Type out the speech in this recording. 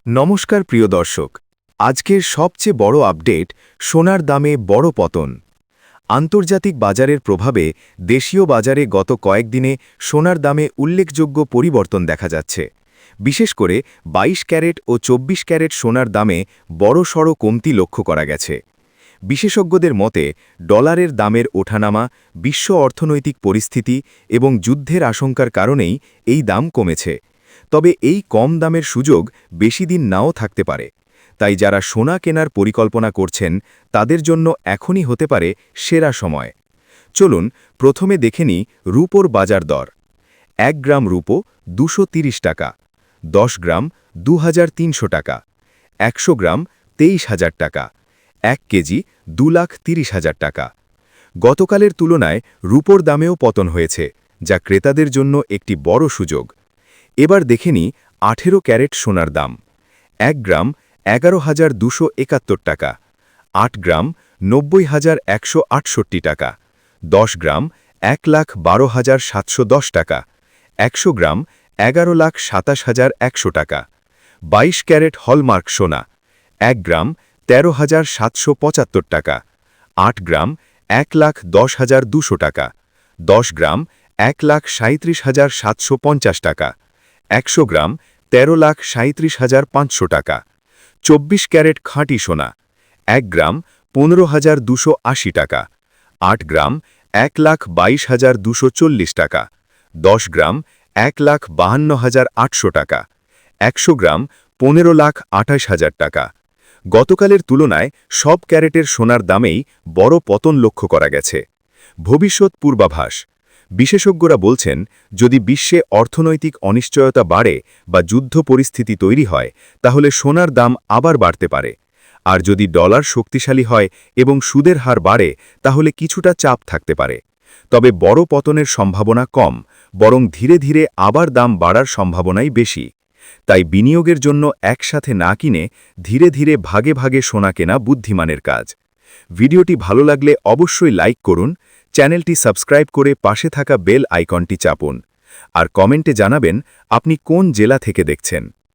নমস্কার প্রিয় দর্শক, আজকের সবচেয়ে বড় আপডেট সোনার দামে বড় পতন। আন্তর্জাতিক বাজারের প্রভাবে দেশীয় বাজারে গত কয়েকদিনে সোনার দামে উল্লেখযোগ্য পরিবর্তন দেখা যাচ্ছে। বিশেষ করে 22 ক্যারেট ও 24 ক্যারেট সোনার দামে বড়সড় কমতি লক্ষ্য করা গেছে। বিশেষজ্ঞদের মতে ডলারের দামের ওঠানামা, বিশ্ব অর্থনৈতিক পরিস্থিতি এবং যুদ্ধের আশঙ্কার কারণেই এই দাম কমেছে। তবে এই কম দামের সুযোগ বেশি দিন নাও থাকতে পারে। তাই যারা সোনা কেনার পরিকল্পনা করছেন তাদের জন্য এখনই হতে পারে সেরা সময়। চলুন প্রথমে দেখে নিই রূপোর বাজার দর। 1 গ্রাম রূপো 230 টাকা, 10 গ্রাম 2300 টাকা, 100 গ্রাম 23,000 টাকা, 1 কেজি 2,30,000 টাকা। গতকালের তুলনায় রূপোর দামেও পতন হয়েছে, যা ক্রেতাদের জন্য একটি বড় সুযোগ। এবার দেখে নিই 18 ক্যারেট সোনার দাম। 1 গ্রাম 11,271 টাকা, 8 গ্রাম 90,168 টাকা, 10 গ্রাম 1,12,710 টাকা, 100 গ্রাম 11,27,100 টাকা। 22 ক্যারেট হলমার্ক সোনা। 1 গ্রাম 13,775 টাকা, 8 গ্রাম 1,10,200 টাকা, 10 গ্রাম 1,37,750 টাকা, 100 গ্রাম 13,37,500 টাকা। 24 ক্যারেট খাঁটি সোনা। 1 গ্রাম 15,280 টাকা, 8 গ্রাম 1,22,240 টাকা, 10 গ্রাম 1,52,800 টাকা, 100 গ্রাম 15,28,000 টাকা। গতকালের তুলনায় সব ক্যারেটের সোনার দামেই বড় পতন লক্ষ্য করা গেছে। ভবিষ্যৎ পূর্বাভাস। বিশেষজ্ঞরা বলছেন, যদি বিশ্বে অর্থনৈতিক অনিশ্চয়তা বাড়ে বা যুদ্ধ পরিস্থিতি তৈরি হয় তাহলে সোনার দাম আবার বাড়তে পারে। আর যদি ডলার শক্তিশালী হয় এবং সুদের হার বাড়ে তাহলে কিছুটা চাপ থাকতে পারে। তবে বড় পতনের সম্ভাবনা কম, বরং ধীরে ধীরে আবার দাম বাড়ার সম্ভাবনাই বেশি। তাই বিনিয়োগের জন্য একসাথে না কিনে ধীরে ধীরে ভাগে ভাগে সোনা কেনা বুদ্ধিমানের কাজ। ভিডিওটি ভালো লাগলে অবশ্যই লাইক করুন, চ্যানেলটি সাবস্ক্রাইব করে পাশে থাকা বেল আইকনটি চাপুন। আর কমেন্টে জানাবেন আপনি কোন জেলা থেকে দেখছেন।